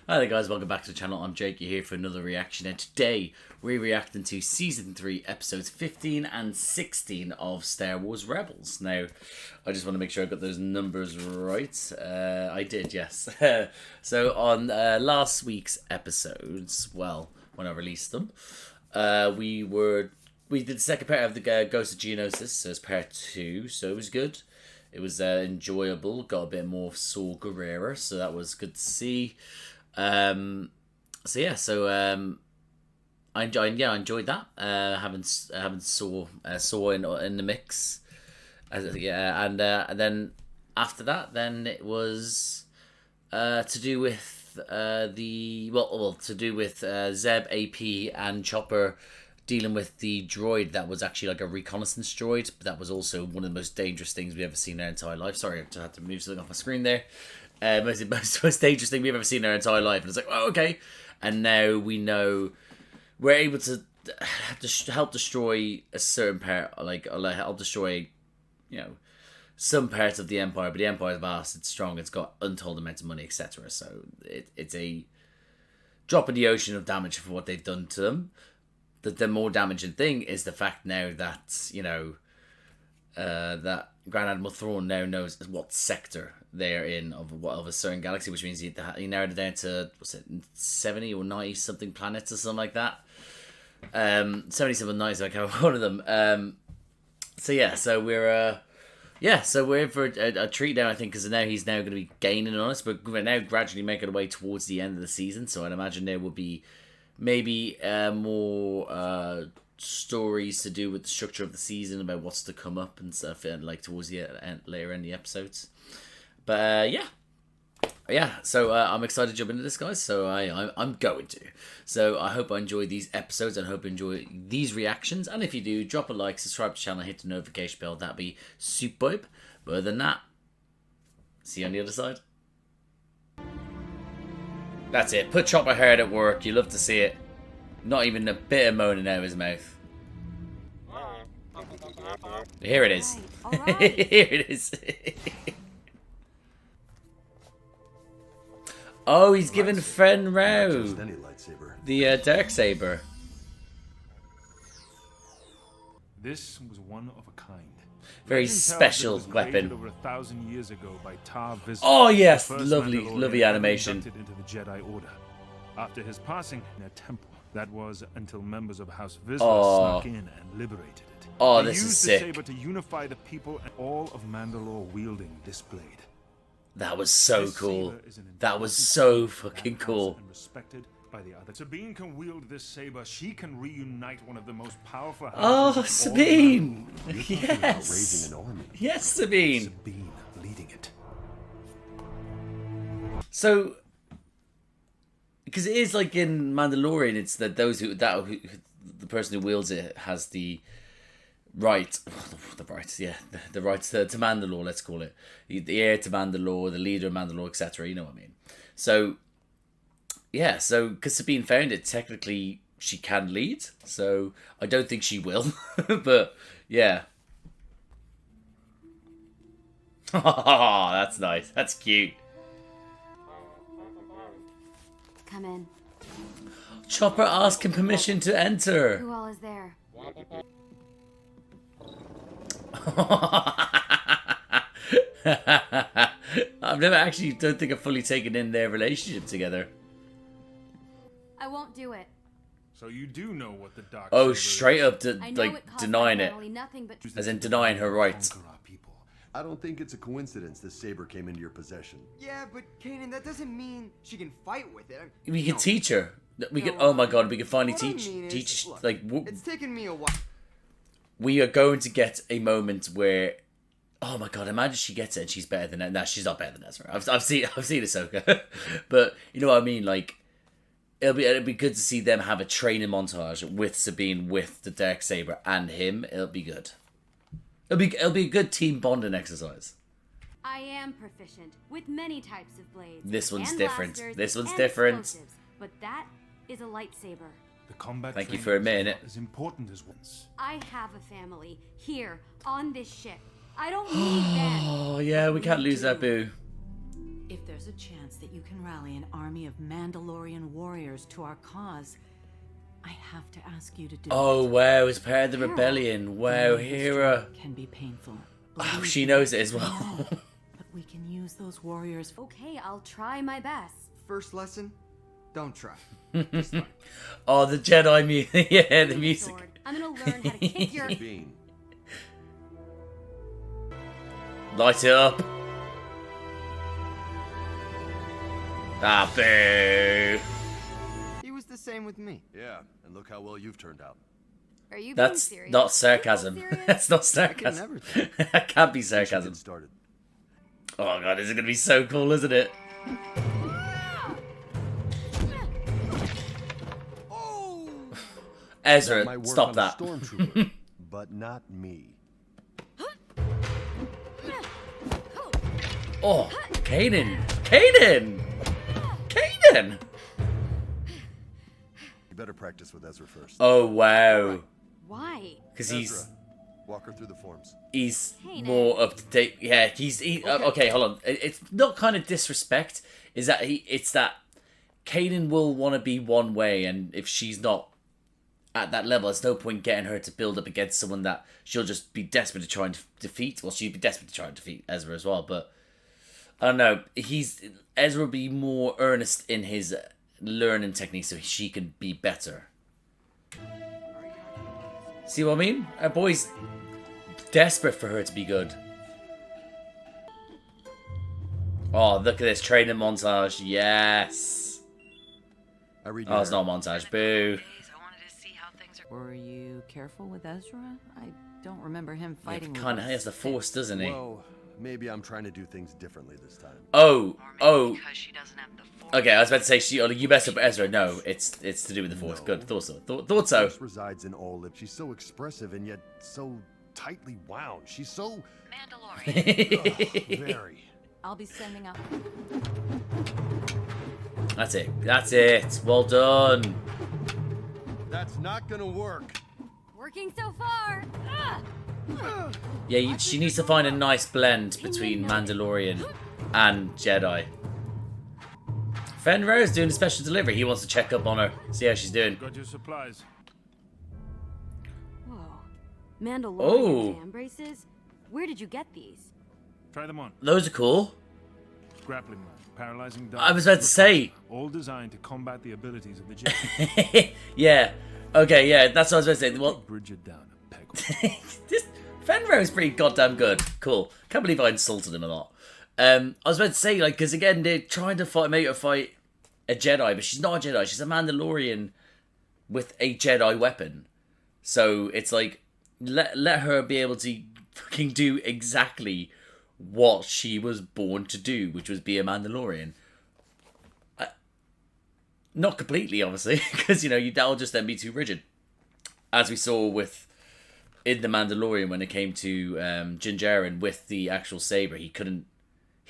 Hi there guys, welcome back to the channel. I'm Jake, you're here for another reaction, and today we're reacting to Season 3 episodes 15 and 16 of Star Wars Rebels. Now, I just want to make sure I got those numbers right. I did, yes. So on last week's episodes, well, when I released them, we did the second part of the Ghost of Geonosis, so it's part 2, so it was good. It was enjoyable, got a bit more of Saw Gerrera, so that was good to see. I enjoyed that. Having Saw in the mix, and then after that, then it was to do with Zeb, AP, and Chopper dealing with the droid that was actually like a reconnaissance droid, but that was also one of the most dangerous things we've ever seen in our entire life. Sorry, I just had to move something off my screen there. Most dangerous thing we've ever seen in our entire life, and it's like, oh, okay. And now we know we're able to help destroy a certain part, like help destroy, some parts of the Empire. But the Empire is vast, it's strong, it's got untold amounts of money, etc. So it's a drop in the ocean of damage for what they've done to them. The more damaging thing is the fact now that that Grand Admiral Thrawn now knows what sector they're in of a certain galaxy, which means he narrowed it down to 70 or 90 something planets or something like that. 77 90, I count one of them. So we're in for a treat now, I think, because he's now going to be gaining on us, but we're now gradually making our way towards the end of the season. So I'd imagine there will be maybe more stories to do with the structure of the season, about what's to come up and stuff, and like towards the end, later in the episodes. But so I'm excited to jump into this, guys. So I'm going to. So I hope I enjoy these episodes and hope you enjoy these reactions. And if you do, drop a like, subscribe to the channel, hit the notification bell. That'd be superb. But other than that, see you on the other side. That's it. Put Chopper hard at work. You love to see it. Not even a bit of moaning out of his mouth. Here it is. All right. Here it is. Oh, he's giving Fen Rao the Darksaber. This was one of a kind. Very special weapon. Over 1,000 years ago by Tar Vizsla, oh yes, lovely animation. Into the Jedi Order. After his passing in a temple, that was until members of House Vizsla snuck in and liberated it. Oh, they this is used sick. the saber to unify the people, and all of Mandalore wielding this blade. That was so cool. That was so fucking cool. And respected by the other. Sabine can wield this saber. She can reunite one of the most powerful. Oh, Sabine! Yes. Yes, Sabine. Sabine leading it. So, because it is like in Mandalorian, it's that the person who wields it has the right, the rights to Mandalore, let's call it. The heir to Mandalore, the leader of Mandalore, etc. You know what I mean? So, yeah, because Sabine found it, technically she can lead. So, I don't think she will. But, yeah. Oh, that's nice. That's cute. Come in. Chopper asking permission to enter. Who all is there? I've never actually don't think I've fully taken in their relationship together. I won't do it. So you do know what the Darksaber Oh, straight up denying it. As in denying her rights. I don't think it's a coincidence this saber came into your possession. Yeah, but Kanan, that doesn't mean she can fight with it. We can teach her. We can. Oh my god, we can finally teach. It's taken me a while. We are going to get a moment where, oh my god, imagine she gets it and she's better than that. No, she's not better than Ezra. I've seen Ahsoka, but you know what I mean. Like, it'll be good to see them have a training montage with Sabine, with the Darksaber, and him. It'll be good. It'll be a good team bonding exercise. I am proficient with many types of blades. This one's and different. blasters This one's and different. explosives, but that is a lightsaber. The combat Thank you training for admitting is it. not as important as once. I have a family here on this ship. I don't need them. Oh yeah, we can't lose that boo. If there's a chance that you can rally an army of Mandalorian warriors to our cause, I have to ask you to do Oh, it. wow, it's part of the rebellion. Wow, History Hera. can be painful. Oh, Believe she me, knows it as I well. know. But we can use those warriors. Okay, I'll try my best. First lesson, don't try. Oh, the Jedi music. Yeah, the music. Sword. I'm gonna learn how to kick your. Sabine. Light it up. Ah, boo. He was the same with me. Yeah, and look how well you've turned out. Are you being That's serious? not sarcasm. Are you serious? That's not I can sarcasm. never tell. That can't be We should sarcasm. get started. Oh god, this is gonna be so cool, isn't it? Ezra, Might work stop on that. a stormtrooper, but not me. Oh, Kaden! Kaden! Kaden! You better practice with Ezra first. Oh wow, Why? because Ezra, walk her through the forms. he's Kaden. more up to date. Yeah, okay. Hold on. It's not kind of disrespect. Is that it's that Kaden will want to be one way, and if she's not at that level, there's no point getting her to build up against someone that she'll just be desperate to try and defeat. Well, she'd be desperate to try and defeat Ezra as well, but I don't know. Ezra will be more earnest in his learning technique so she can be better. See what I mean? Our boy's desperate for her to be good. Oh, look at this training montage. Yes. I read Oh, it's not a montage. Boo. Were you careful with Ezra? I don't remember him fighting with Kind of us. has the force, doesn't he? Well, maybe I'm trying to do things differently this time. Oh. Because she doesn't have the force. Okay, I was about to say you messed up Ezra. No, it's to do with the force. No. Good. Thought so. Thought so. Force resides in all lips. She's so expressive and yet so tightly wound. She's so Mandalorian. very. I'll be sending up. That's it. That's it. Well done. That's not gonna work. Working so far. Yeah, she needs to find a nice blend between Mandalorian and Jedi. Fenrir's doing a special delivery. He wants to check up on her, see how she's doing. Got your supplies. Whoa. Mandalorian Oh. fan braces? Where did you get these? Try them on. Those are cool. Grappling line, paralyzing dart. I was about to say. All designed to combat the abilities of the Jedi. Yeah. Okay, yeah, that's what I was about to say. Well, Bridge it down a peg. this Fenrir's pretty goddamn good. Cool. Can't believe I insulted him a lot. I was about to say, like, because again, they're trying to make her fight a Jedi, but she's not a Jedi. She's a Mandalorian with a Jedi weapon. So it's like, let her be able to fucking do exactly what she was born to do, which was be a Mandalorian. Not completely, obviously, because, that'll just then be too rigid. As we saw in The Mandalorian when it came to Din Djarin with the actual saber, he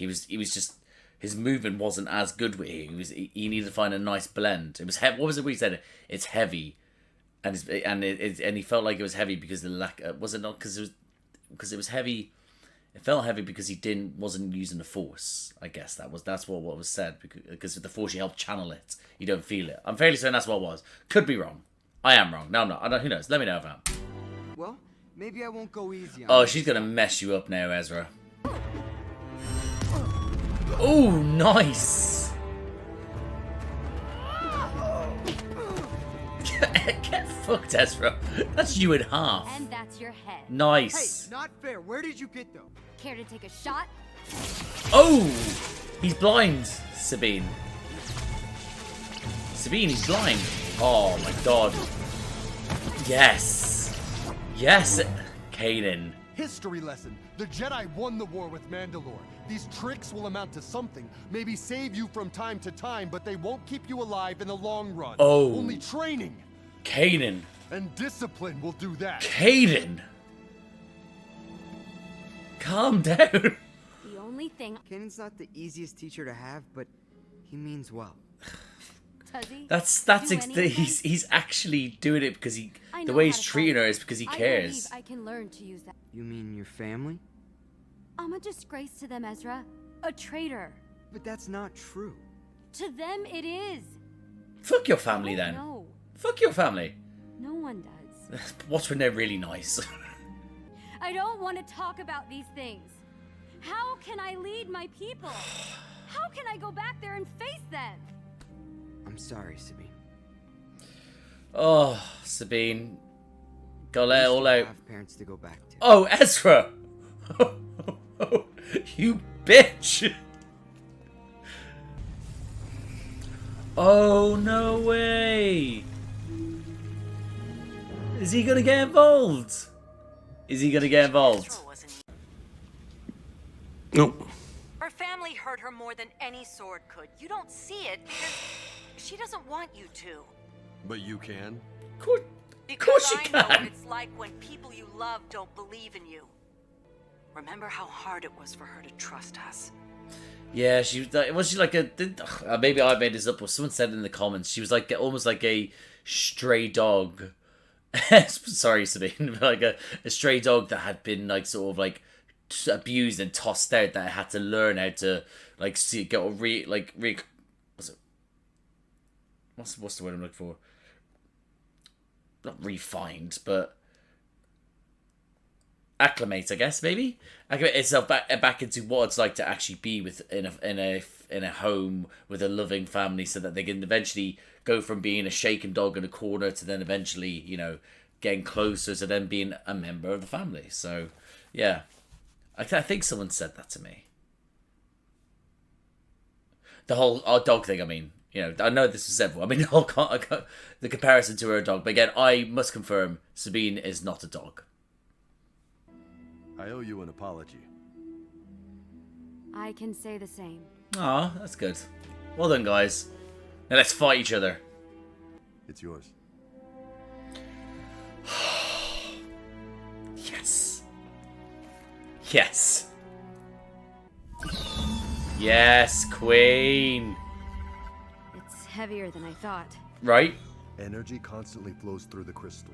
was just, his movement wasn't as good with it. He needed to find a nice blend. It was what was it we said? It's heavy, and he felt like it was heavy because the lack. Was it not because it was heavy? It felt heavy because he wasn't using the force. I guess that's what was said, because with the force you help channel it. You don't feel it. I'm fairly certain that's what it was. Could be wrong. I am wrong. No, I'm not. I don't. Who knows? Let me know if I am. Well, maybe I won't go easy on Oh, you. she's gonna mess you up now, Ezra. Oh, nice. Get fucked, Ezra. That's you in half. And that's your head. Hey, Nice. not fair. Where did you get them? Care to take a shot? Oh, he's blind, Sabine. Sabine, he's blind. Oh my god. Yes. Yes, Kaden. History lesson. The Jedi won the war with Mandalore. These tricks will amount to something. Maybe save you from time to time, but they won't keep you alive in the long run. Oh. Only training Kaden. and discipline will do that. Kaden. Calm down. The only thing. Kanan's not the easiest teacher to have, but he means well. Does he? That's Do anything? he's actually doing it because I the know way how he's to treating fight. her is because he I cares. believe I can learn to use that. You mean your family? I'm a disgrace to them, Ezra. A traitor. But that's not true. To them, it is. Fuck your family then. No, Fuck your family. no one does. What's when they're really nice? I don't want to talk about these things. How can I lead my people? How can I go back there and face them? I'm sorry, Sabine. Oh, Sabine. Gotta let it all I out. have parents to go back to. Oh, Ezra! You bitch! Oh, no way! Is he gonna get involved? Is he gonna get involved? Nope. Her family hurt her more than any sword could. You don't see it because she doesn't want you to. But you can. Of course Because you I know what can! it's like when people you love don't believe in you. Remember how hard it was for her to trust us. Yeah, was she like a... maybe I made this up, or someone said it in the comments. She was like almost like a stray dog. Sorry, Sabine. Like a stray dog that had been like sort of like abused and tossed out, that had to learn how to like what's the word I'm looking for? Not refined, but acclimate, I guess, maybe acclimate itself back into what it's like to actually be in a home with a loving family, so that they can eventually go from being a shaken dog in a corner to then eventually, you know, getting closer to them being a member of the family. So yeah, I think someone said that to me. The whole dog thing, I mean, you know, I know this was several. I mean, the comparison to her dog. But again, I must confirm, Sabine is not a dog. I owe you an apology. I can say the same. Aw, that's good. Well done, guys. Now let's fight each other. It's yours. Yes. Yes. Yes, Queen. It's heavier than I thought. Right? Energy constantly flows through the crystal.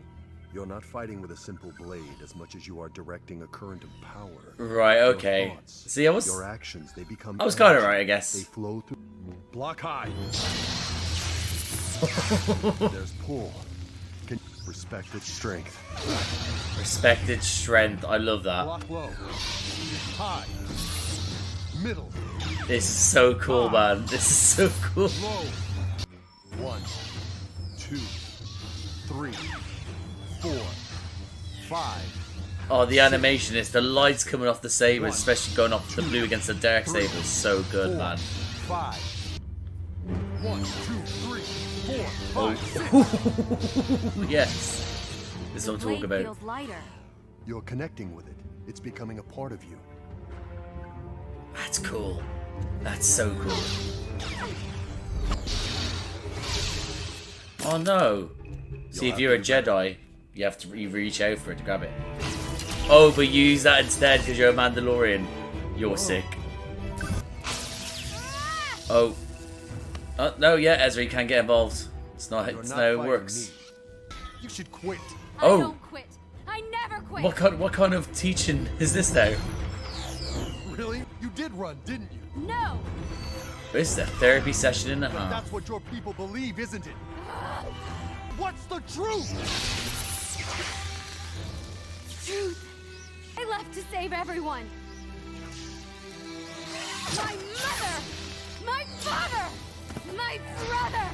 You're not fighting with a simple blade as much as you are directing a current of power. Right, Your okay. thoughts, See, your actions, they become I was kind of energy. right, I They guess. flow through. Block high. There's pull. Can respect its strength. Respected strength. I love that. Block low. High. Middle. This is so cool, man. This is so cool. Low. 1, 2, 3, 4, 5. Oh, the animation is the lights coming off the sabers, especially going off the blue against the Darksaber, is so good, man. 5. 1, 2, 3, 4, 5, 6. Yes. This is what I'm Blade talking about. feels lighter. You're connecting with it. It's becoming a part of you. That's cool. That's so cool. Oh no. See, if you're a Jedi, you reach out for it to grab it. Oh, but you use that instead because you're a Mandalorian. You're sick. Oh. Oh, no, yeah, Ezra, you can't get involved. It's not how it works. Me. You should quit. Oh. I don't quit. I never quit. What kind of teaching is this now? Really? You did run, didn't you? No. This is a therapy session and a half. That's what your people believe, isn't it? What's the truth? Truth. I left to save everyone. My mother. My father. My brother.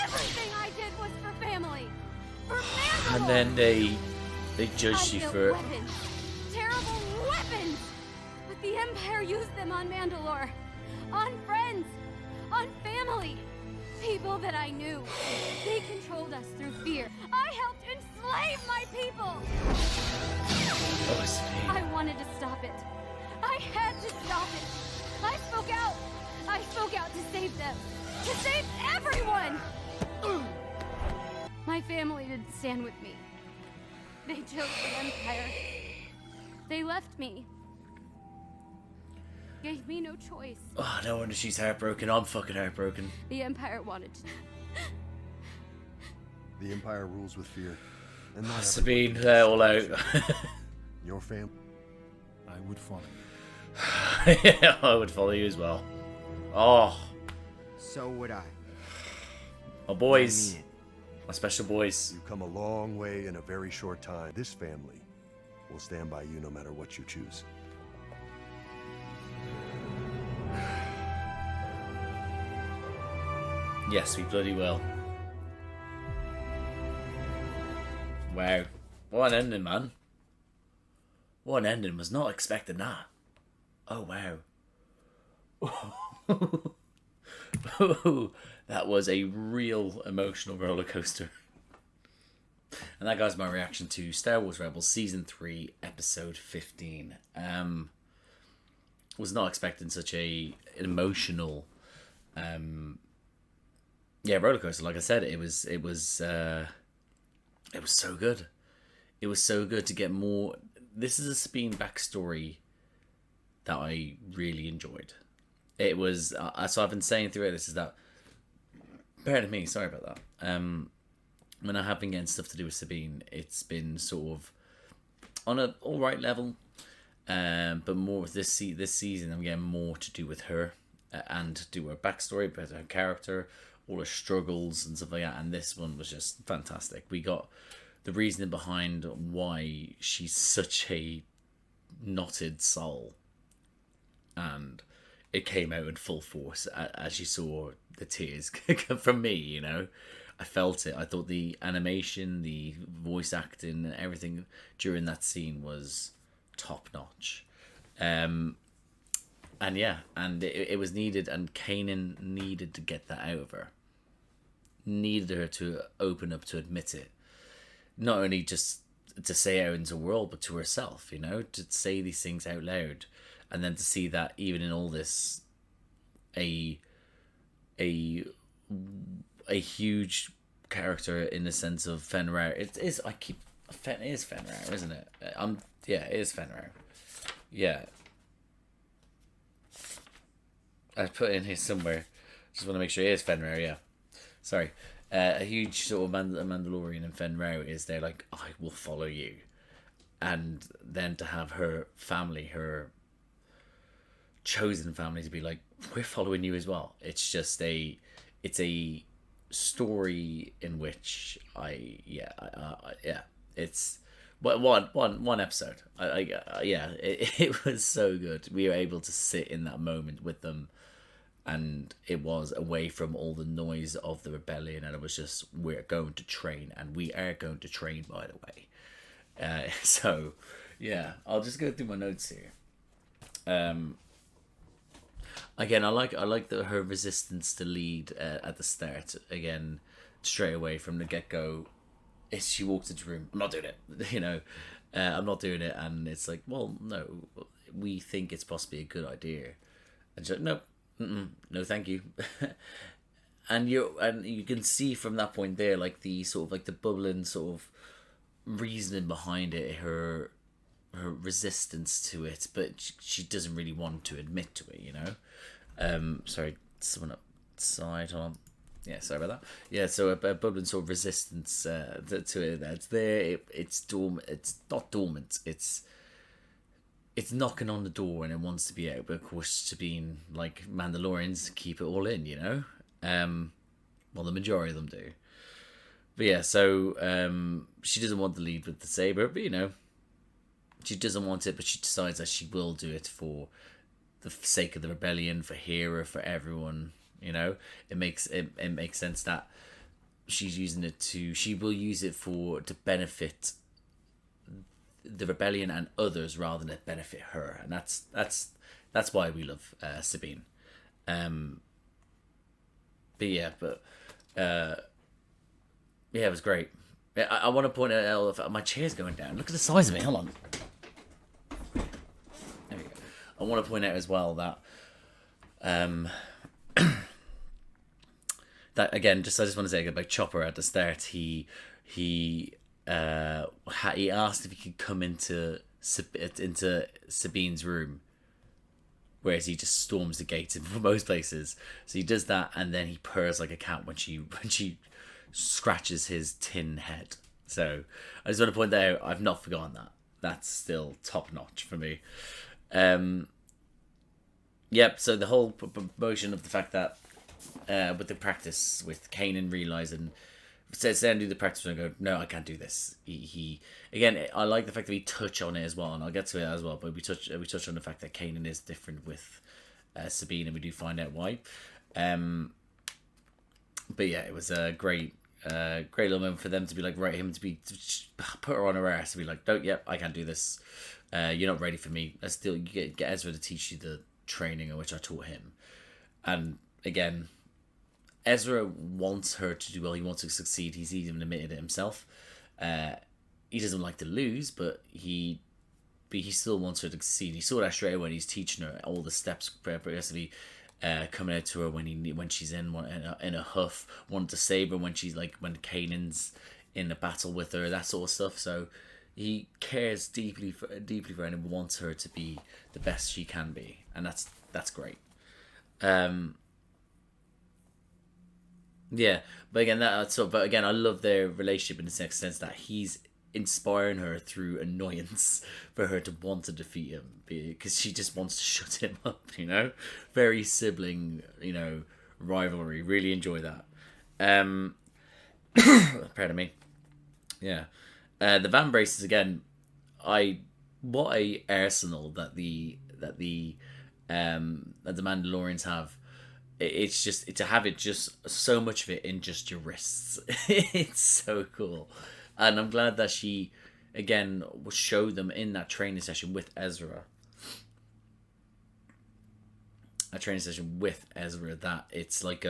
Everything I did was for family. For Mandalore. And then they judged you built for it. weapons. Terrible weapons. But the Empire used them on Mandalore. On friends. On family. People that I knew. They controlled us through fear. I helped enslave my people. Oh, Sabine. I wanted to stop it. I had to stop it. I spoke out. I spoke out to save them. To save everyone. My family didn't stand with me. They chose the Empire. They left me. Gave me no choice. Oh, no wonder she's heartbroken. I'm fucking heartbroken. The Empire wanted to... The Empire rules with fear. And not Sabine, they're all out. your family. I would follow you. Yeah, I would follow you as well. Oh, So would I. my I boys. mean it. My special boys. You've come a long way in a very short time. This family will stand by you no matter what you choose. Yes, we bloody will. Wow. What an ending, man. What an ending. Was not expecting that. Oh, wow. That was a real emotional roller coaster. And that, guys, my reaction to Star Wars Rebels Season 3, Episode 15. Was not expecting such an emotional roller coaster. Like I said, it was so good. It was so good to get more. This is a Sabine backstory that I really enjoyed. It was so I've been saying throughout this is that, pardon me, sorry about that. When I have been getting stuff to do with Sabine, it's been sort of on a all right level, but more with this season, I'm getting more to do with her and do her backstory, but her character, all her struggles and stuff like that. And this one was just fantastic. We got the reasoning behind why she's such a knotted soul, and it came out in full force as you saw the tears from me. You know, I felt it. I thought the animation, the voice acting, and everything during that scene was top notch. And yeah, and it was needed, and Kanan needed to get that out of her. Needed her to open up, to admit it. Not only just to say it out into the world, but to herself, you know, to say these things out loud. And then to see that even in all this, a huge character in the sense of Fenrir. It is Fenrir, isn't it? It is Fenrir. Yeah. I put it in here somewhere. Just want to make sure it is Fenrir, yeah. Sorry. A huge sort of Mandalorian in Fenrir is they're like, I will follow you. And then to have her family, her chosen family, to be like, we're following you as well. It's just it's a story in which it's one episode. It was so good. We were able to sit in that moment with them, and it was away from all the noise of the rebellion, and it was just, we're going to train, and we are going to train, by the way. So yeah, I'll just go through my notes here. Again, I like her resistance to lead at the start. Again, straight away from the get go, she walks into the room. I'm not doing it. You know, I'm not doing it, and it's like, well, no, we think it's possibly a good idea, and she's like, nope, no, thank you. and you can see from that point there, like the sort of like the bubbling sort of reasoning behind it, her resistance to it, but she doesn't really want to admit to it, you know. Sorry, someone outside. Hold on. Yeah, sorry about that. Yeah, so a bubbling sort of resistance to it. That's there. It's dormant. It's not dormant. It's knocking on the door and it wants to be out. But of course, Sabine, like Mandalorians, keep it all in, you know. Well, the majority of them do. But yeah, so she doesn't want to lead with the saber, but you know, she doesn't want it, but she decides that she will do it for the sake of the rebellion, for Hera, for everyone. You know, it makes sense that she's using it she will use it to benefit the rebellion and others rather than it benefit her, and that's why we love Sabine. It was great. I want to point out, my chair's going down. Look at the size of it. Hold on. There we go. I want to point out as well that that again, I just want to say about Chopper at the start. He asked if he could come into Sabine's room, whereas he just storms the gates in most places. So he does that, and then he purrs like a cat when she scratches his tin head. So I just want to point that out. I've not forgotten that. That's still top notch for me. Yep. So the whole promotion of the fact that with the practice, with Kanan realizing, says then do the practice and go, no, I can't do this. He again, I like the fact that we touch on it as well, and I'll get to it as well. But we touch on the fact that Kanan is different with Sabine, and we do find out why. But yeah, it was a great little moment for them to be like, right, him to put her on her ass to be like, no, yep, I can't do this. You're not ready for me. I still get Ezra to teach you the training in which I taught him. And again, Ezra wants her to do well. He wants to succeed. He's even admitted it himself. He doesn't like to lose, but he still wants her to succeed. He saw that straight away when he's teaching her all the steps progressively. Coming out to her when she's in a huff, wanting to save her when when Kanan's in a battle with her, that sort of stuff. So he cares deeply for her and wants her to be the best she can be, and that's great. Yeah, but again, I love their relationship in the sense that he's inspiring her through annoyance for her to want to defeat him, because she just wants to shut him up, very sibling, rivalry. Really enjoy that. Pardon me. Yeah. The van braces again, what a arsenal that the Mandalorians have. It's just to have it, just so much of it in just your wrists. It's so cool. And I'm glad that she, again, showed them in that training session with Ezra. That it's like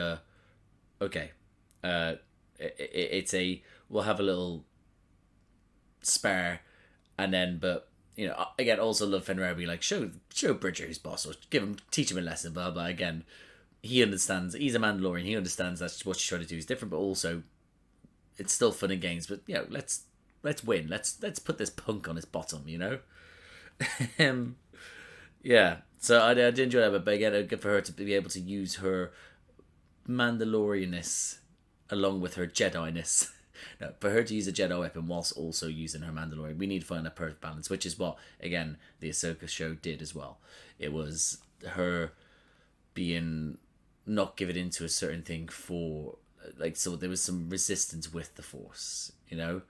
we'll have a little spar, and then, but, again, also love Fenrir be like, show Bridger who's boss, or teach him a lesson, blah, blah. Again, he understands, he's a Mandalorian, he understands that what she's trying to do is different, but also, it's still fun and games, but let's win. Let's put this punk on his bottom, Yeah. So I did enjoy that, but again, good for her to be able to use her Mandalorianness along with her Jedi-ness. No, for her to use a Jedi weapon whilst also using her Mandalorian, we need to find a perfect balance, which is what, again, the Ahsoka show did as well. It was her being not giving into a certain thing for, so there was some resistance with the Force, Yeah,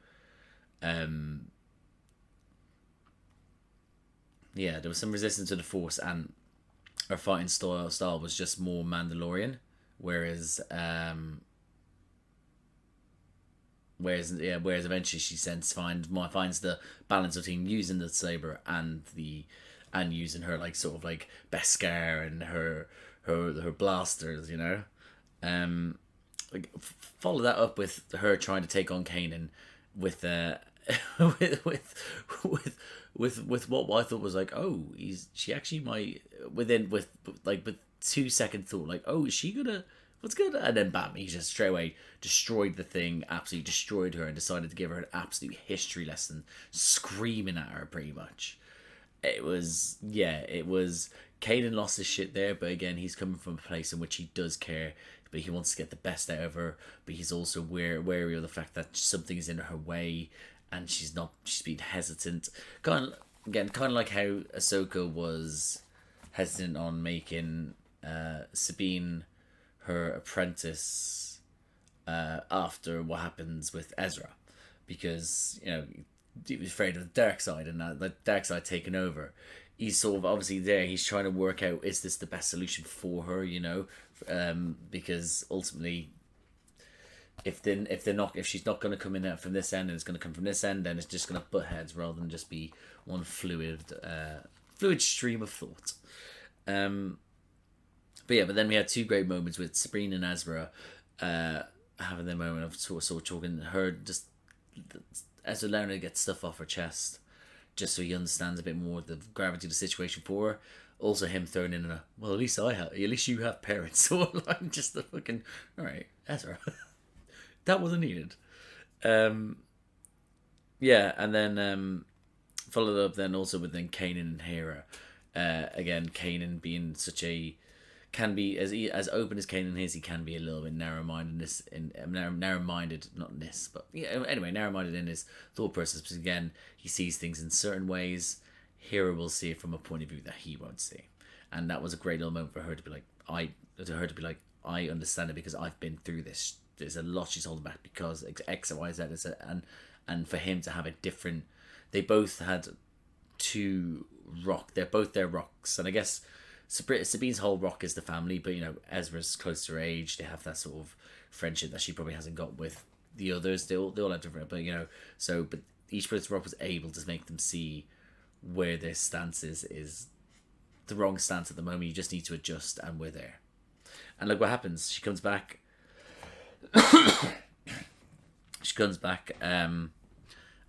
there was some resistance to the Force, and her fighting style was just more Mandalorian, whereas eventually she finds the balance between using the saber and using her Beskar and her blasters, follow that up with her trying to take on Kanan with with what I thought was she actually might with 2 second thought is she gonna, what's good, and then bam, he just straight away destroyed the thing, absolutely destroyed her, and decided to give her an absolute history lesson, screaming at her pretty much. It was Kanan lost his shit there, but again, he's coming from a place in which he does care, but he wants to get the best out of her, but he's also wary of the fact that something is in her way, and she's being hesitant. Kind of like how Ahsoka was hesitant on making Sabine her apprentice after what happens with Ezra, because he was afraid of the dark side, and the dark side taking over. He's sort of obviously there. He's trying to work out, is this the best solution for her? Because ultimately, if she's not going to come in from this end and it's going to come from this end, then it's just going to butt heads rather than just be one fluid stream of thought. But then we had two great moments with Sabine and Ezra having their moment of sort of talking her, just Ezra learning to get stuff off her chest, just so he understands a bit more the gravity of the situation for her. Also him throwing in at least you have parents. So I'm just the fucking, alright, Ezra. That wasn't needed. And then followed up then also with Kanan and Hera. Again, Kanan being can be as open as Kanan is, he can be a little bit narrow-minded in his thought process, because again, he sees things in certain ways. Hera will see it from a point of view that he won't see. and that was a great little moment for her to be like, I understand it because I've been through this. There's a lot she's holding back because X and Y Z is it, and for him to have a different, they both had they're both their rocks, and I guess Sabine's whole rock is the family, but you know, Ezra's close to her age, they have that sort of friendship that she probably hasn't got with the others. They all have different, but you know, but each person's rock was able to make them see where their stance is the wrong stance at the moment. You just need to adjust, and we're there. And look what happens. She comes back.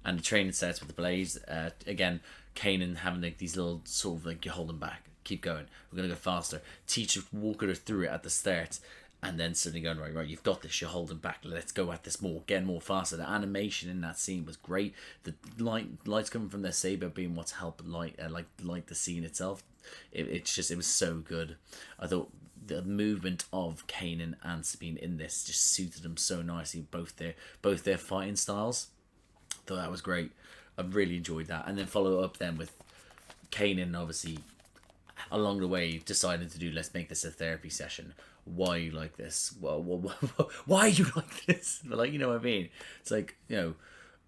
And the training starts with the blaze. Again, Kanan having like these little sort of like, you're holding back, keep going, we're gonna go faster. Teacher walking her through it at the start, and then suddenly going, right, you've got this, you're holding back, let's go at this more, getting more faster. The animation in that scene was great. The lights coming from their saber being what's helped light the scene itself. It was so good. I thought the movement of Kanan and Sabine in this just suited them so nicely, both their fighting styles. Thought that was great. I really enjoyed that. And then follow up then with Kanan, obviously along the way deciding to do, let's make this a therapy session. Why are you like this? Well, why are you like this? But like, you know what I mean? It's like, you know,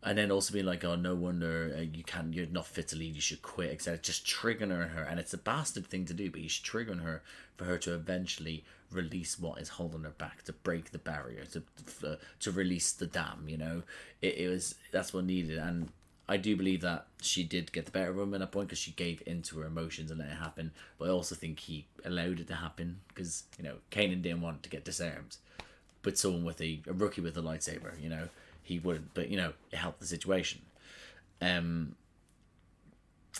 and then also being like, oh, no wonder you're not fit to lead, you should quit, etc. Just triggering her, and it's a bastard thing to do, but he's triggering her for her to eventually release what is holding her back, to break the barrier, to release the dam. You know, that's what needed, and I do believe that she did get the better of him at that point because she gave into her emotions and let it happen. But I also think he allowed it to happen because, you know, Kanan didn't want to get disarmed, but someone with a rookie with a lightsaber, you know. He wouldn't, but you know, it helped the situation. A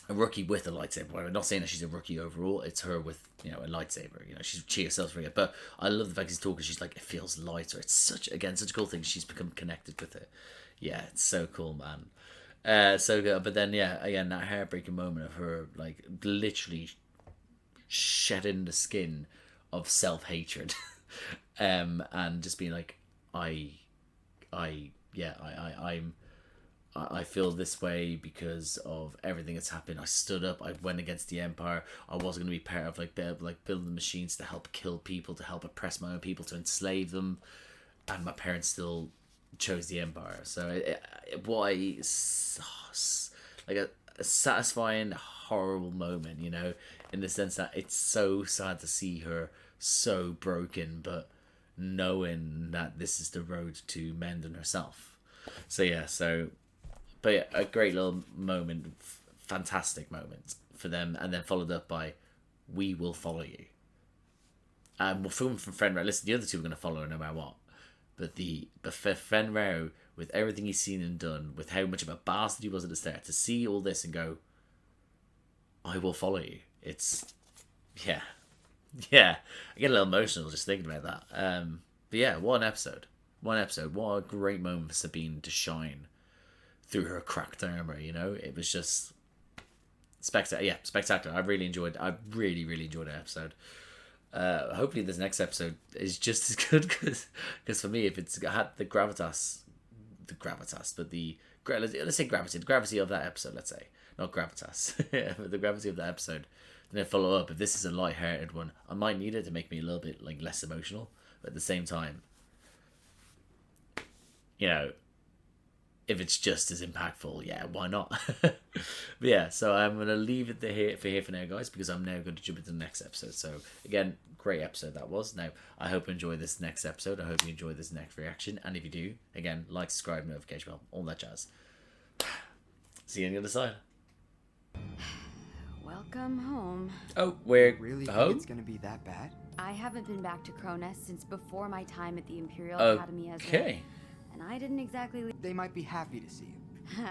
rookie with a lightsaber. I'm not saying that she's a rookie overall. It's her with, you know, a lightsaber. You know, she herself's really good. But I love the fact he's talking. She's like, it feels lighter. It's such a cool thing. She's become connected with it. Yeah, it's so cool, man. So good. But then, yeah, again, that heartbreaking moment of her like literally shedding the skin of self-hatred, and just being like, I feel this way because of everything that's happened. I stood up. I went against the Empire. I wasn't going to be part of like building machines to help kill people, to help oppress my own people, to enslave them, and my parents still chose the Empire. So like a satisfying, horrible moment, you know, in the sense that it's so sad to see her so broken, but knowing that this is the road to mending herself. But yeah, a great little moment, fantastic moment for them, and then followed up by, we will follow you. And we'll film from Fenrir. Listen, the other two are going to follow her no matter what. But for Fenrir, with everything he's seen and done, with how much of a bastard he was at the start, to see all this and go, I will follow you. It's, yeah. Yeah, I get a little emotional just thinking about that. But yeah, what an episode. What a great moment for Sabine to shine through her cracked armor, you know? It was just spectacular. I really enjoyed that episode. Hopefully this next episode is just as good, because for me, if it's had the gravity of that episode, let's say. Not gravitas, but the gravity of that episode. Then follow up. If this is a light-hearted one, I might need it to make me a little bit like less emotional. But at the same time, you know, if it's just as impactful, yeah, why not? But yeah, so I'm gonna leave it here for now, guys, because I'm now going to jump into the next episode. So again, great episode that was. Now I hope you enjoy this next episode. I hope you enjoy this next reaction, and if you do, again, like, subscribe, notification bell, all that jazz. See you on the other side. Welcome home. Oh, we're Really think home? it's gonna be that bad? I haven't been back to Cronus since before my time at the Imperial Academy as Okay. and I didn't exactly leave. They might be happy to see you.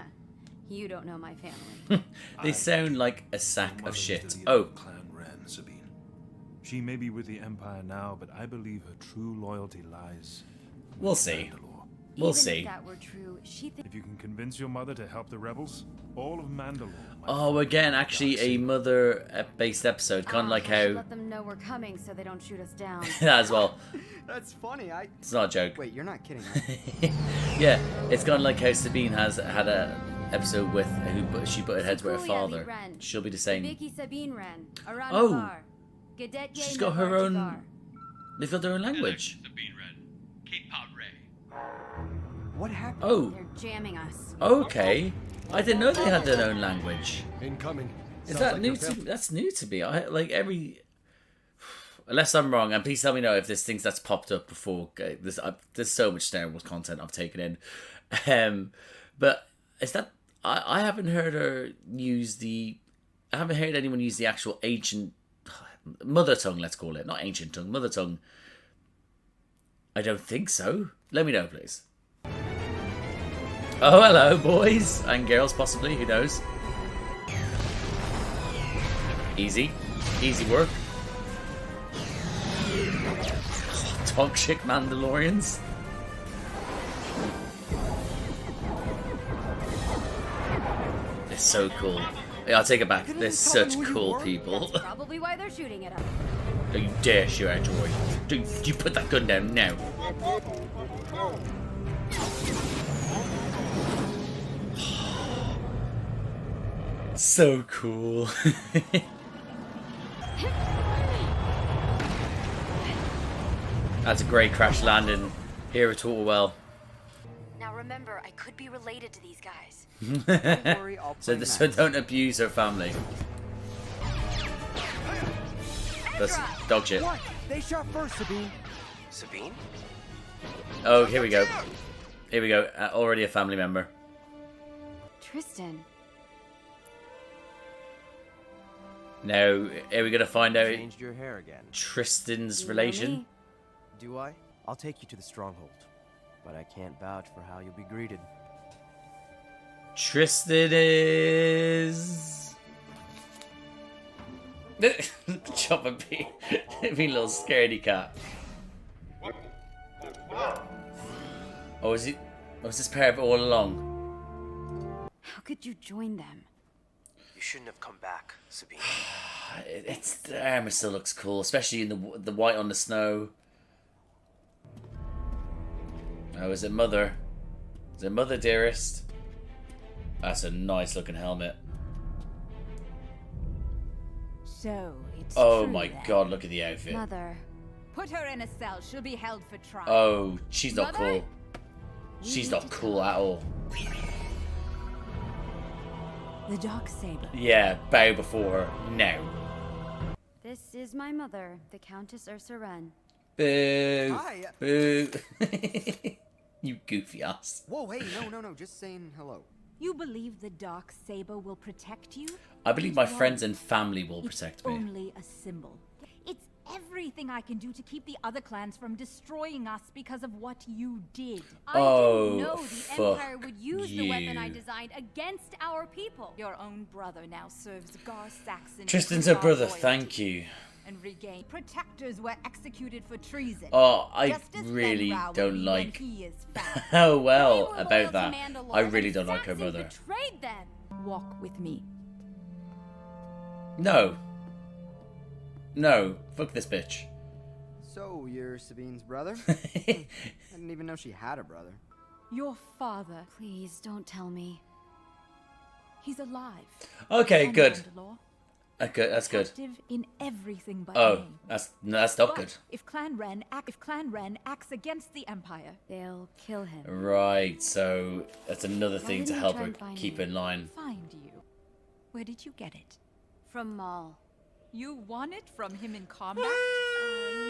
You don't know my family. They sound like a sack of shit. The Oh, clan ran Sabine. She may be with the Empire now, but I believe her true loyalty lies with we'll see. Mandalore. We'll Even see. if that were true, she thinks If you can convince your mother to help the rebels, all of Mandalore. might Oh, fall again, under actually a Darksaber. mother-based episode, kind of like I should how let them know we're coming so they don't shoot us down. that as well. That's funny. It's not a joke. Wait, you're not kidding, right? Yeah, it's kind of like how Sabine has had a episode with she butted heads with her Sooooo, father. Ren. She'll be the same. Vicky Sabine Ren. Around Oh. the bar. She's got her own... They've got their own language. What happened? Oh, They're jamming us. okay. I didn't know they had their own language. Incoming. Is Sounds that like new they're to? That's new to me. I like every. Unless I'm wrong, and please tell me know if there's things that's popped up before. There's so much Star Wars content I've taken in, but is that I haven't heard her use the. I haven't heard anyone use the actual ancient mother tongue. Let's call it not ancient tongue, mother tongue. I don't think so. Let me know, please. Oh, hello, boys and girls, possibly. Who knows? Easy. Easy work. Dog chick Mandalorians. They're so cool. Yeah, I'll take it back. They're such cool people. That's probably why they're shooting at us. Don't you dare shoot at droid. Don't you put that gun down now. So cool. That's a great crash landing here at Torwell. Now remember, I could be related to these guys. Don't worry, I'll play So nice. don't abuse her family. That's dog shit. What? They shot first, Sabine. Sabine? Oh, here we go. Here we go. Already a family member. Tristan. Now, are we going to find out Changed your hair again. Tristan's You know relation? me. Do I? I'll take you to the stronghold. But I can't vouch for how you'll be greeted. Tristan is... Chopper be little scaredy cat. Oh, is he? Was this pair of it all along? How could you join them? You shouldn't have come back, Sabine. It's the armor still looks cool, especially in the white on the snow. Oh, is it Mother? Is it Mother, dearest? That's a nice looking helmet. So it's Oh true my then. god, look at the outfit. Mother. Put her in a cell. She'll be held for trial. Oh, she's not Mother? cool. She's not cool at all. The Darksaber. Yeah, bow before her now. This is my mother, the Countess Ursa Wren. Boo. Hi. Boo. You goofy ass. Whoa, hey, no, just saying hello. You believe the Darksaber will protect you? I believe my It friends won't. and family will It's protect me. only a symbol. It's everything I can do to keep the other clans from destroying us because of what you did. I Oh, didn't know the fuck Empire would use the weapon I you. designed against our people. Your own brother now serves Gar Saxon. Tristan's with her brother, loyalty thank you. And regain. Protectors were executed for treason. Oh, I Justice really then don't when like he is found. how They well were loyal about to that. Mandalore, I really and don't like her Saxon mother. betrayed them. Walk with me. No. No. Fuck this bitch. So, you're Sabine's brother? I didn't even know she had a brother. Your father, Please don't tell me. he's alive. Okay, On good. Mandalore, That's good. active in everything but Oh, name. that's not But good. if Clan Ren acts against the Empire, They'll kill him. Right, so that's another thing didn't to you help try her and find keep me? in line. find you. Where did you get it? From Maul. You won it from him in combat?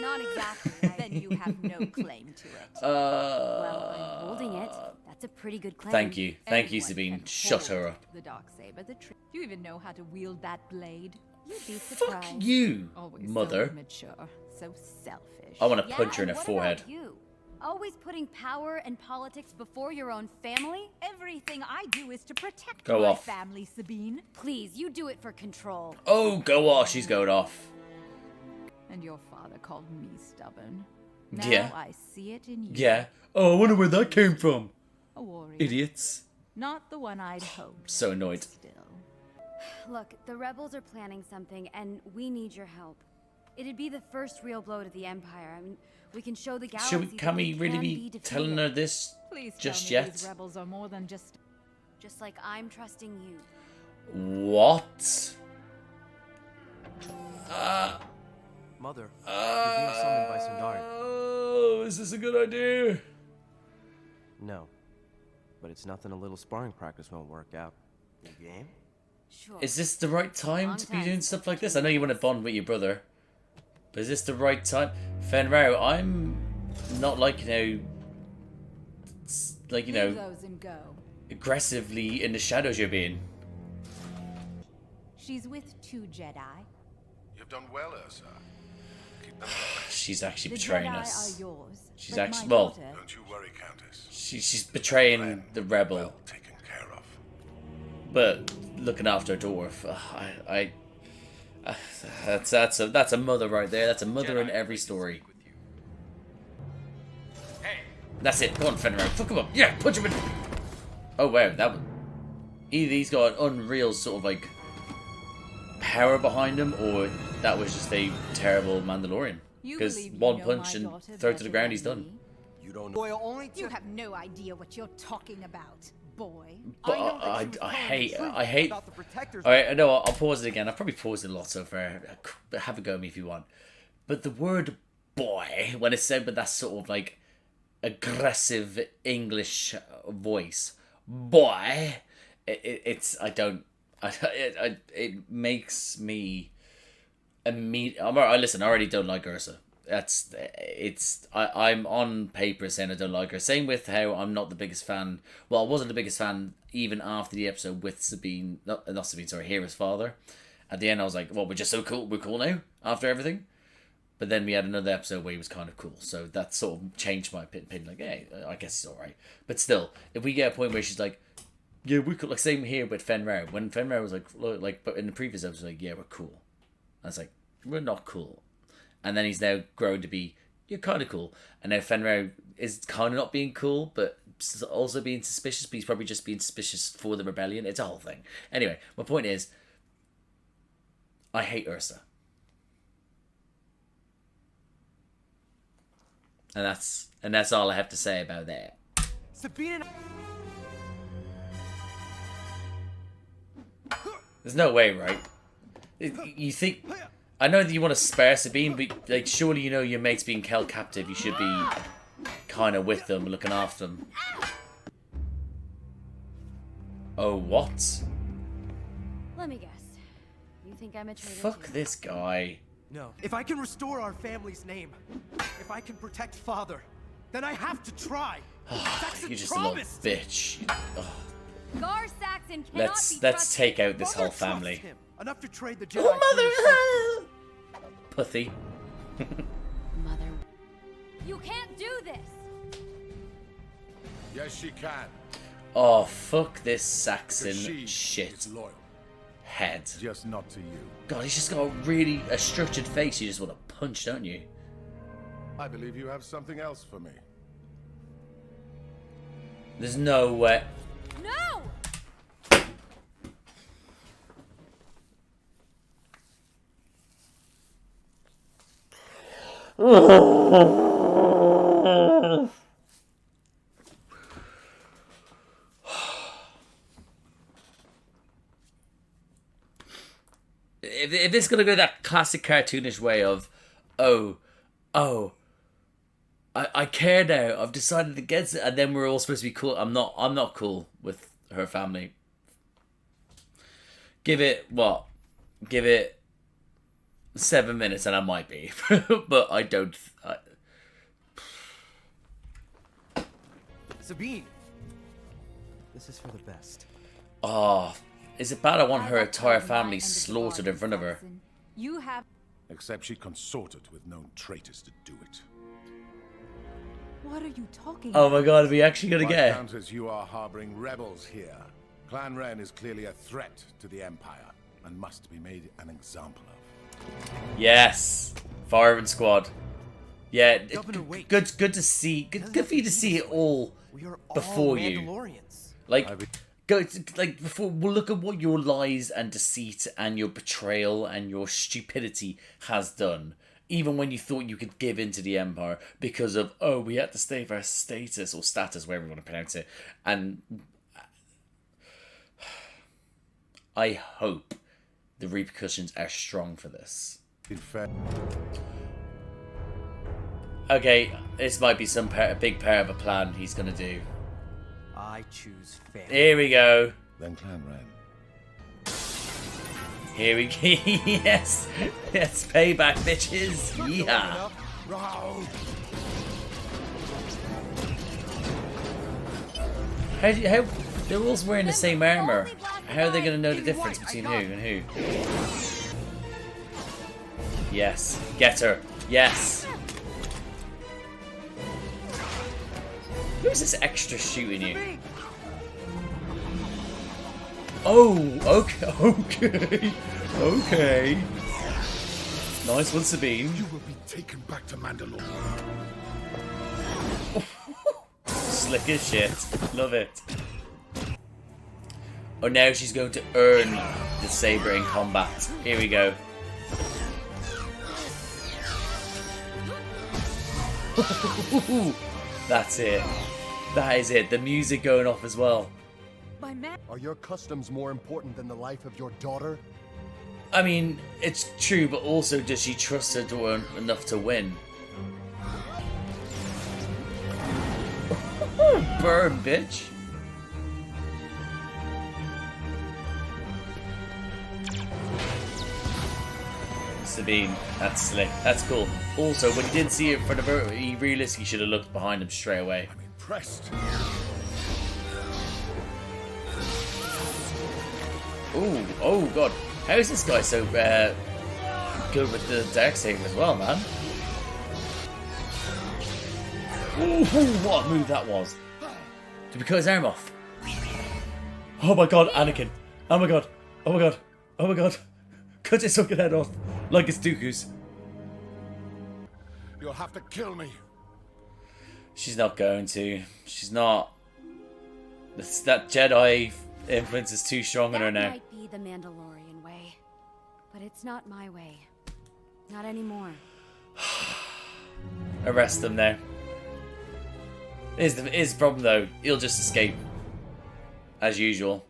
Not exactly. Then you have no claim to it. Well, I'm holding it. That's a pretty good claim. Thank you. Thank you, Anyone Sabine. can Shut hold her up. The Darksaber, the trick. Do you even know how to wield that blade? You'd be Fuck surprised. you, Always mother. so immature, so selfish. I want to Yeah, punch her in and her what forehead. about you? Always putting power and politics before your own family? Everything I do is to protect Go my off. family, Sabine. Please, you do it for control. Oh, go off. She's going off. And your father called me stubborn. Now Yeah. I see it in you. Yeah. Oh, I wonder where that came from. A warrior. Idiots. Not the one I'd hoped. So annoyed. Still. Look, the rebels are planning something, and we need your help. It'd be the first real blow to the Empire. I mean, we can show the galaxy Should we, that can we really can be defeated. telling her this Please just tell me yet? these rebels are more than just. Just like I'm trusting you. What? Mother, you're being summoned by Sundari. Oh, is this a good idea? No. But it's nothing a little sparring practice won't work out. You game? Sure. Is this the right time to be doing stuff like this? I know you want to bond with your brother, but is this the right time? Fenrir, I'm not like, you Leave know, those and go. aggressively in the shadows you're being. She's with 2 Jedi. You've done well, Ursa. Keep them She's actually The betraying Jedi us. are yours. She's but actually- my well- daughter- Don't you worry, Countess. She's betraying the rebel, Well taken care of. but looking after a dwarf. That's a mother right there. That's a mother in every story. That's it. Go on, Fenrir. Fuck him up. Yeah, punch him in. Oh wow, that was. Either he's got an unreal sort of like power behind him, or that was just a terrible Mandalorian. You Because believe you one know punch my and daughter throw it to the better ground, than he's done. me. You don't know. Boy, only You to... have no idea what you're talking about, boy. But know that I she was telling hate. the truth I hate. about the Protectors. All right, I know. I'll pause it again. I've probably paused it a lot so far. Have a go at me if you want. But the word "boy" when it's said with that sort of like aggressive English voice, boy, it's I don't. It makes me I listen. I already don't like Ursa. I'm on paper saying I don't like her. Same with how I'm not the biggest fan. Well, I wasn't the biggest fan even after the episode with Sabine. Not Sabine. Sorry, Hera's father. At the end, I was like, "Well, we're just so cool. We're cool now after everything." But then we had another episode where he was kind of cool, so that sort of changed my opinion. Like, hey, I guess he's all right. But still, if we get a point where she's like, "Yeah, we're cool," like same here with Fenrir. When Fenrir was like, but in the previous episode, like, "Yeah, we're cool," I was like, "We're not cool." And then he's now grown to be, "You're kind of cool." And now Fenrir is kind of not being cool, but also being suspicious, but he's probably just being suspicious for the rebellion. It's a whole thing. Anyway, my point is, I hate Ursa. And that's all I have to say about that. Sabine and... There's no way, right? You think... I know that you want to spare Sabine, but like, surely you know your mate's being held captive. You should be kind of with them, looking after them. Oh, what? Let me guess. You think I'm a traitor Fuck too? this guy. No. If I can restore our family's name, if I can protect Father, then I have to try. That's You're a just a little promise. bitch. Ugh. Gar Saxon cannot Let's be let's trusted. take out this Mother whole family. trusts him enough to trade the Jedi. Oh, mother! Pussy. Mother. You can't do this. Yes, she can. Oh, fuck this Because Saxon she shit is loyal. head. Just not to you. God, he's just got a structured face you just want to punch, don't you? I believe you have something else for me. There's no way. No! If this is gonna go that classic cartoonish way of, oh, I care now. I've decided against it, and then we're all supposed to be cool. I'm not cool with her family. Give it what? Give it 7 minutes, and I might be, but I don't. Sabine! This is for the best. Oh, is it bad? I want her I've entire upheld my family end of the slaughtered in bargain, front of her. Saxon. You have... Except she consorted with known traitors to do it. What are you talking Oh about? my god, are we actually gonna What get? Countess, you are harboring rebels here. Clan Ren is clearly a threat to the Empire and must be made an example of. Yes, firing squad. Yeah, Governor, wait. good to see. Good for you to see it all We are all before you. Mandalorians. Like, go like before. We'll look at what your lies and deceit and your betrayal and your stupidity has done. Even when you thought you could give in to the Empire because of, oh, we had to save our status or status, whatever you want to pronounce it. And I hope the repercussions are strong for this. In fact, Okay, this might be a big part of a plan he's gonna do. I choose family. Here we go. then Clan Ren. Here we go. Yes, yes, payback, bitches. Yeah. How they're all wearing the same armor? How are they gonna know the difference between who and who? Yes, get her. Yes. Who's this extra shooting you? Oh, okay, okay, okay. Nice one, Sabine. You will be taken back to Mandalore. Slick as shit. Love it. Oh, now she's going to earn the saber in combat. Here we go. That's it. That is it. The music going off as well. Are your customs more important than the life of your daughter? I mean, it's true, but also does she trust her daughter enough to win? Burn, bitch. Sabine, that's slick. That's cool. Also, when he did see it for the vote, he realistically should have looked behind him straight away. I'm impressed. Ooh, oh god. How is this guy so good with the Darksaber as well, man? Ooh, what a move that was. Did we cut his arm off? Oh my god, Anakin. Oh my god. Oh my god. Oh my god. Cut his fucking head off. Like it's Dooku's. You'll have to kill me. She's not going to. She's not. That Jedi influence is too strong on her That now. might be the Mandalorian way, but it's not my way. Not anymore. Arrest them now. Here's the problem though. He'll just escape. As usual.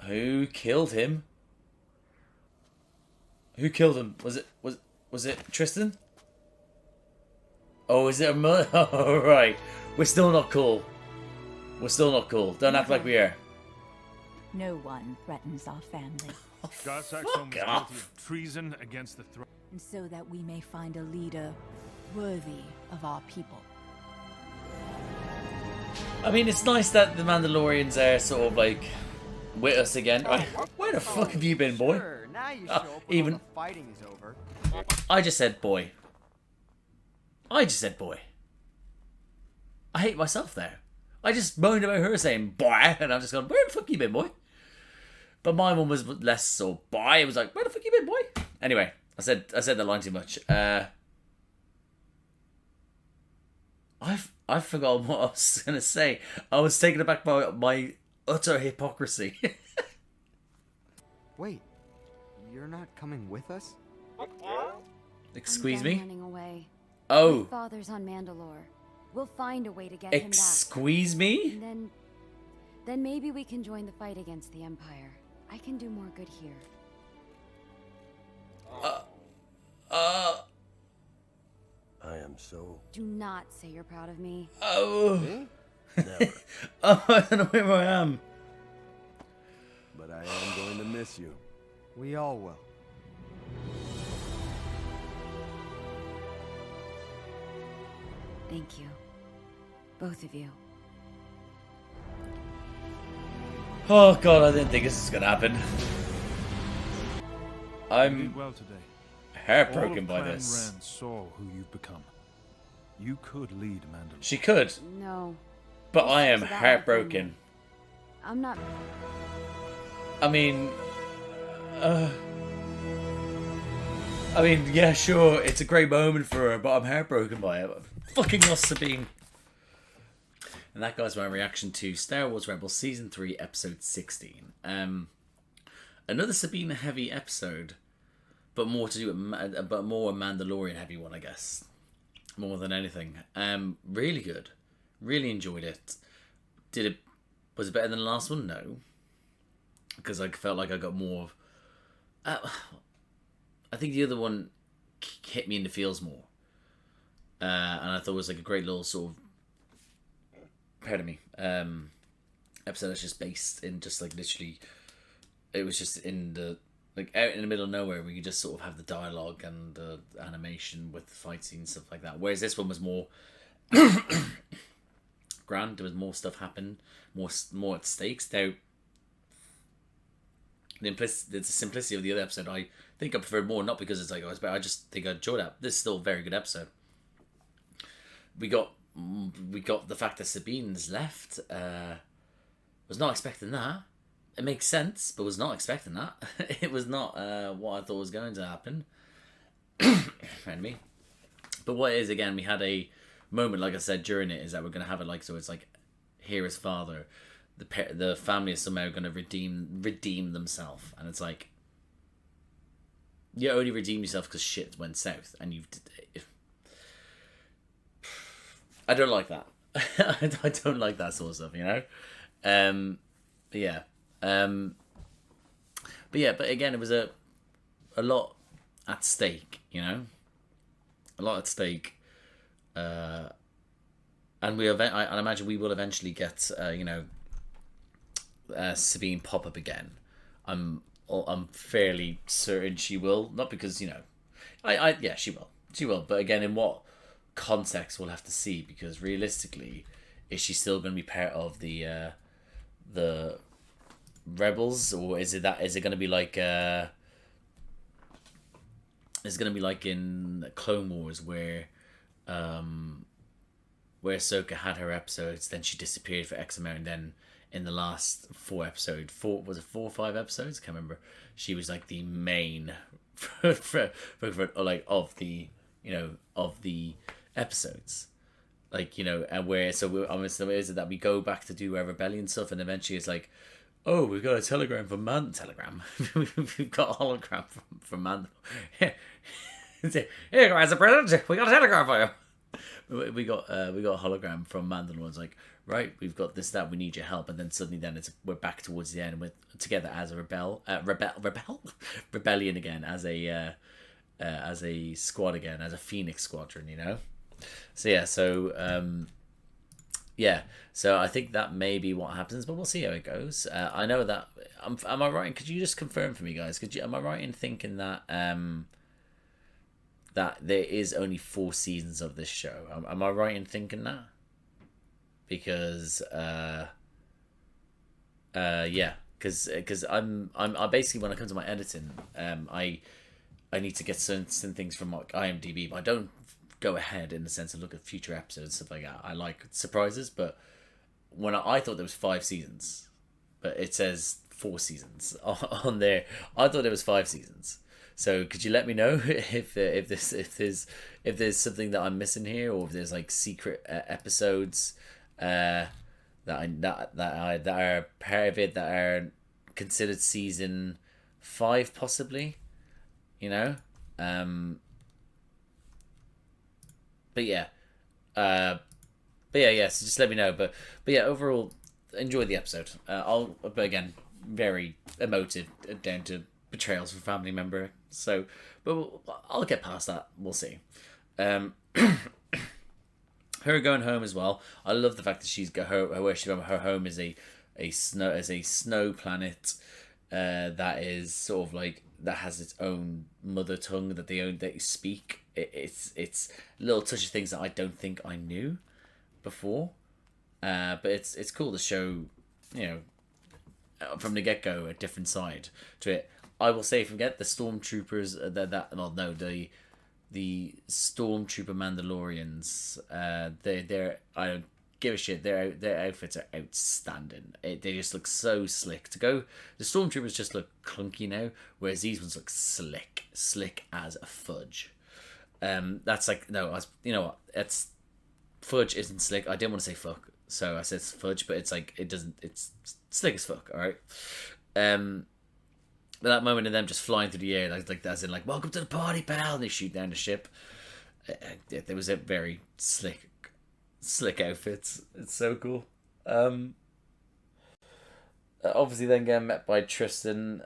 Who killed him? Who killed him? Was it Tristan? Oh, is it a mother? Oh, right. We're still not cool. We're still not cool. Don't act like we are. No one threatens our family. Darksaber was guilty of treason against the throne. And so that we may find a leader worthy of our people. I mean, it's nice that the Mandalorians are sort of like with us again. Right. Where the fuck have you been, boy? Sure, now you show up when even all the fighting is over. I just said boy. I just said boy. I hate myself there. I just moaned about her saying boy, and I'm just going, where the fuck you been, boy? But my one was less so boy. It was like, where the fuck you been, boy? Anyway, I said that line too much. I've forgotten what I was gonna say. I was taken aback by my utter hypocrisy. Wait, you're not coming with us? Excuse I'm me? done running away. Oh. My father's on Mandalore. We'll find a way to get him back. Squeeze me? And then maybe we can join the fight against the Empire. I can do more good here. I am so... Do not say you're proud of me. Oh. Me? Never. Oh, I don't know where I am. But I am going to miss you. We all will. Thank you. Both of you. Oh god, I didn't think this was gonna happen. You I'm did well today. heartbroken All by of Clan this. Ren saw who you've become. You could lead Mandalore. She could, No. but I am To that heartbroken. I'm not. I mean, yeah, sure, it's a great moment for her, but I'm heartbroken by it. I fucking lost Sabine. And that, guys, my reaction to Star Wars Rebels Season 3, Episode 16. Another Sabine-heavy episode, but more to do with, but more a Mandalorian-heavy one, I guess. More than anything. Really good. Really enjoyed it. Was it better than the last one? No. because I felt like I got more. I think the other one hit me in the feels more, and I thought it was like a great little sort of, pardon me, episode that's just based in just like literally, it was just in the like out in the middle of nowhere where you just sort of have the dialogue and the animation with the fight scenes and stuff like that. Whereas this one was more grand. There was more stuff happen, more at stakes. Now, the simplicity of the other episode, I think I preferred more, not because it's like, oh, it's better. I just think I enjoyed that. This is still a very good episode. We got the fact that Sabine's left. Was not expecting that. It makes sense, but was not expecting that. It was not what I thought was going to happen. Pardon me. But what it is, again, we had a moment, like I said, during it, is that we're going to have it like, so it's like, here is father. The family is somehow going to redeem themselves. And it's like, you only redeem yourself because shit went south. And I don't like that. I don't like that sort of stuff, you know? But again, it was a lot at stake, you know? A lot at stake. And I imagine we will eventually get, Sabine pop up again. I'm fairly certain she will. Not because, she will. She will. But again, in what context we'll have to see, because realistically, is she still going to be part of the rebels, or is it going to be like it's going to be like in Clone Wars where Ahsoka had her episodes, then she disappeared for X amount, and then in the last 4 episodes, 4 or 5 episodes, I can't remember, she was like the main of the episodes, and where, so is it that we go back to do our rebellion stuff, and eventually it's like, oh, we've got a telegram from we've got a hologram from Mandalore. Here, guys, a present. We got a telegram for you. We got a hologram from Mandalore. It's like, right, we've got this, that, we need your help, and then suddenly we're back towards the end, and we're together as a rebellion again, as a squad again, as a Phoenix squadron, you know. So I think that may be what happens, but we'll see how it goes. I know that am I right? Could you just confirm for me, guys? Am I right in thinking that that there is only 4 seasons of this show? Am I right in thinking that? Because because I basically, when it comes to my editing, I need to get certain things from like IMDb, but I don't go ahead in the sense of look at future episodes and stuff like that. I like surprises, but when I thought there was 5 seasons, but it says 4 seasons on there. I thought there was 5 seasons. So could you let me know if there's something that I'm missing here, or if there's like secret episodes that are part of it that are considered season 5 possibly, you know. So just let me know. But overall, enjoy the episode. But again, very emotive down to betrayals from family member. So, but I'll get past that. We'll see. Her going home as well. I love the fact that she's got her home is a snow planet that is sort of like, that has its own mother tongue that they speak. It's little touchy things that I don't think I knew before, but it's cool to show, from the get go, a different side to it. I will say, forget the stormtroopers. The stormtrooper Mandalorians. They're I don't give a shit. Their outfits are outstanding. They just look so slick. The stormtroopers just look clunky now, whereas these ones look slick as a fudge. That's like, no, you know what? It's fudge isn't slick. I didn't want to say fuck, so I said fudge, but it's like it's slick as fuck. All right. But that moment of them just flying through the air, like as in like, welcome to the party, pal, and they shoot down the ship. There was a very slick outfits. It's so cool. obviously then getting met by Tristan.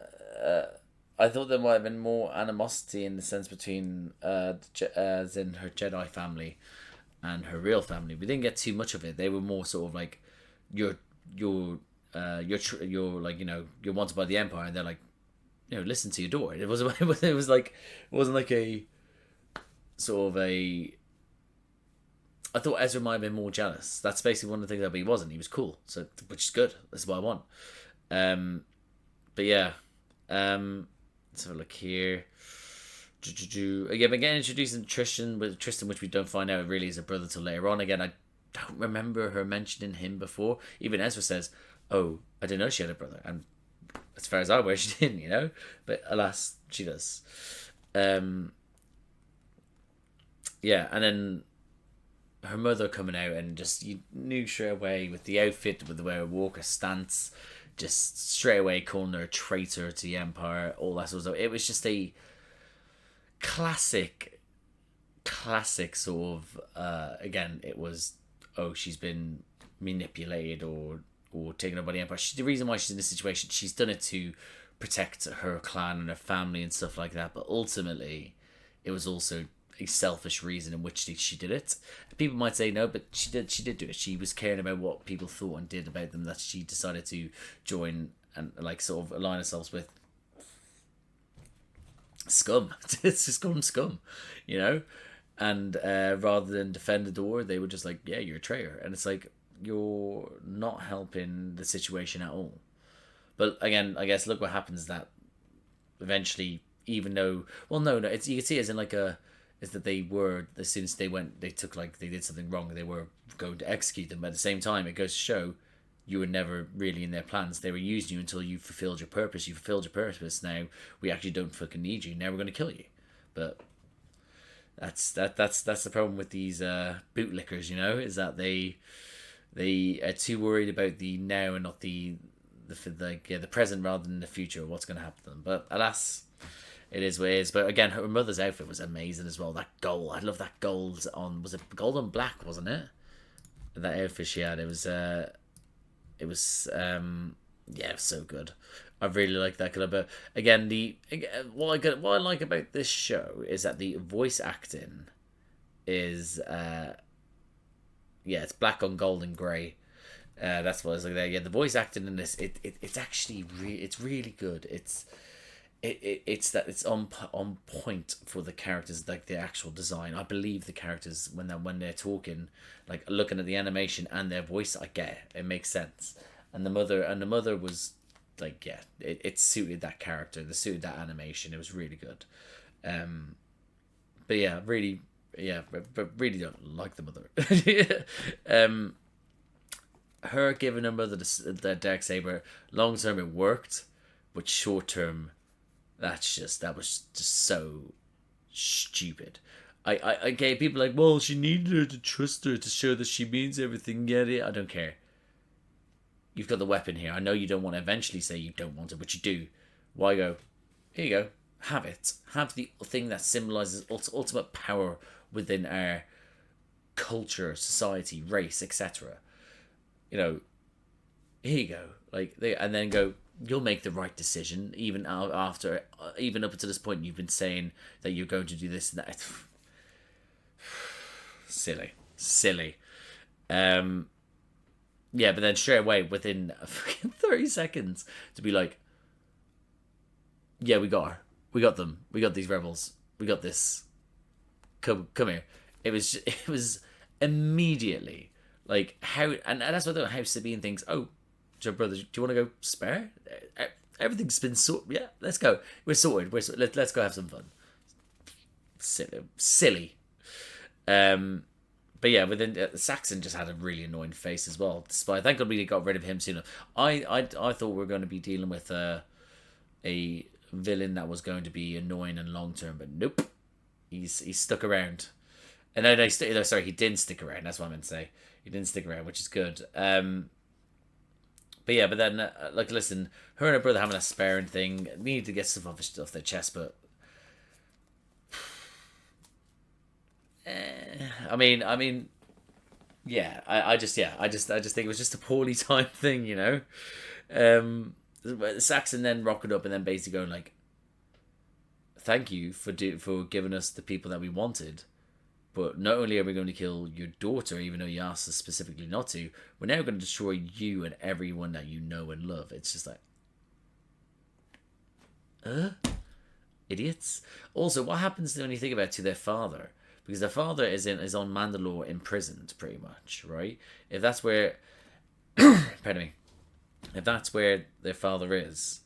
I thought there might have been more animosity in the sense between as in her Jedi family and her real family. We didn't get too much of it. They were more sort of like you're like, you know, you're wanted by the Empire, and they're like, you know, listen to your daughter. It wasn't like, it wasn't like a sort of a. I thought Ezra might have been more jealous. That's basically one of the things that he wasn't. He was cool, so which is good. That's what I want. But yeah, let's have a look here. Again, again, introducing Tristan, which we don't find out really is a brother till later on. Again, I don't remember her mentioning him before. Even Ezra says, "Oh, I didn't know she had a brother," and as far as I'm aware, she didn't. You know, but alas, she does. Yeah, and then her mother coming out, and just you knew straight away with the outfit, with the way her walk, her stance, just straight away calling her a traitor to the Empire, all that sort of stuff. It was just a classic sort of again, it was, oh, she's been manipulated or taken over by the Empire. The reason why she's in this situation, she's done it to protect her clan and her family and stuff like that, but ultimately it was also a selfish reason in which she did it. People might say no, but she did do it. She was caring about what people thought and did about them, that she decided to join and like sort of align herself with scum. It's just scum, you know. And rather than defend the door, they were just like, yeah, you're a traitor. And it's like, you're not helping the situation at all. But again, I guess look what happens, that eventually, even though, well, no, it's, you can see it as in like a, is that they were, as soon as they went, they took like, they did something wrong, they were going to execute them. But at the same time, it goes to show you were never really in their plans. They were using you until you fulfilled your purpose. You fulfilled your purpose. Now we actually don't fucking need you. Now we're going to kill you. But that's the problem with these bootlickers, you know, is that they are too worried about the now and not the present rather than the future, what's going to happen to them. But alas, it is what it is. But again, her mother's outfit was amazing as well. That gold, I love that gold on, was it gold and black, wasn't it? That outfit she had, it was yeah, it was so good. I really like that colour. But again, what I like about this show is that the voice acting is it's black on gold and grey. That's what I was like there. Yeah, the voice acting in this, it's actually it's really good. It's on point for the characters, like the actual design. I believe the characters when they're talking, like looking at the animation and their voice, I get it. It makes sense. And the mother was like, yeah, it suited that character. It suited that animation. It was really good. But yeah, really, but really don't like the mother. Her giving her mother the Darksaber, long term it worked, but short term, that was just so stupid. I gave people like, well, she needed her to trust her to show that she means everything. Yeah, I don't care. You've got the weapon here. I know you don't want to eventually say you don't want it, but you do. Why go? Here you go. Have it. Have the thing that symbolizes ultimate power within our culture, society, race, etc. You know, here you go. And then go, you'll make the right decision, even after, even up until this point, you've been saying that you're going to do this and that. Silly. Yeah, but then straight away, within 30 seconds, to be like, yeah, we got her. We got them. We got these rebels. We got this. Come here. It was immediately like how, and that's what how Sabine thinks. Oh, your brother, do you want to go spare? Everything's been sorted. Yeah, let's go. We're sorted. Let's go have some fun. Silly. But yeah, within Saxon just had a really annoying face as well. Despite, thank God we got rid of him sooner. I thought we were going to be dealing with a villain that was going to be annoying and long term, but nope, he's stuck around. And sorry, he didn't stick around. That's what I meant to say. He didn't stick around, which is good. But yeah, but then listen, her and her brother having a sparring thing. We need to get stuff off their chest, but I mean, yeah. I just think it was just a poorly timed thing, you know. Saxon then rocking up and then basically going like, thank you for giving us the people that we wanted, but not only are we going to kill your daughter, even though you asked us specifically not to, we're now going to destroy you and everyone that you know and love. It's just like, idiots. Also, what happens when you think about to their father? Because their father is on Mandalore imprisoned, pretty much, right? If that's where, pardon me, if that's where their father is,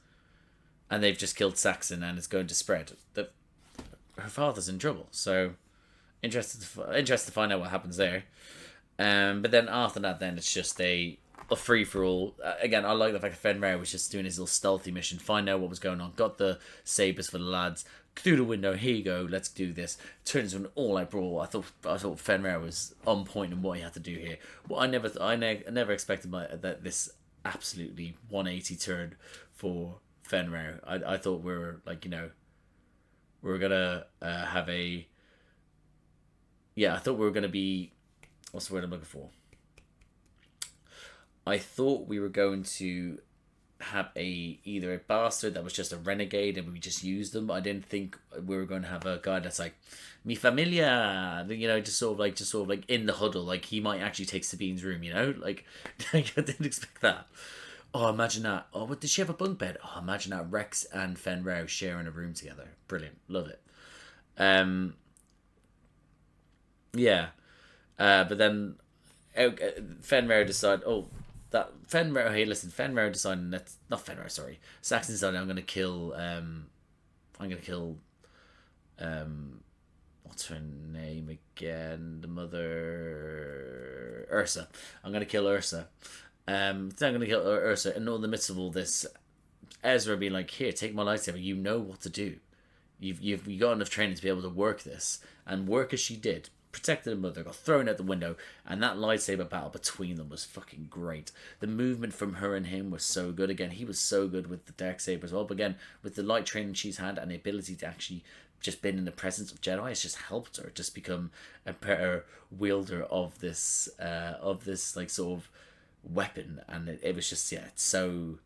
and they've just killed Saxon and it's going to spread, her father's in trouble. So, interested to find out what happens there. But then after that, then it's just a free for all. Again, I like the fact that Fenrir was just doing his little stealthy mission, find out what was going on, got the sabers for the lads through the window. Here you go, let's do this. Turns into an all-out brawl. I thought Fenrir was on point in what he had to do here. Well, I never expected that this absolutely 180 turn for Fenrir. I thought we were like, we were gonna have a. Yeah, I thought we were gonna be. What's the word I'm looking for? I thought we were going to have either a bastard that was just a renegade and we just used them. I didn't think we were going to have a guy that's like mi familia, just sort of like in the huddle, like he might actually take Sabine's room, like I didn't expect that. Oh, imagine that. Oh, what, did she have a bunk bed? Oh, imagine that, Rex and Fenrir sharing a room together. Brilliant, love it. Yeah, but then Fenrir decided. Fenrir decided that, not Fenrir, sorry. Saxon decided I'm gonna kill what's her name again? The mother, Ursa. I'm gonna kill Ursa. I'm gonna kill Ursa, and in the midst of all this, Ezra being like, "Here, take my lightsaber. You know what to do. You've got enough training to be able to work this, and work as she did." Protected the mother, got thrown out the window, and that lightsaber battle between them was fucking great. The movement from her and him was so good. Again, he was so good with the Darksaber as well. But again, with the light training she's had and the ability to actually just been in the presence of Jedi, it's just helped her just become a better wielder of this like sort of weapon. And it was just it's so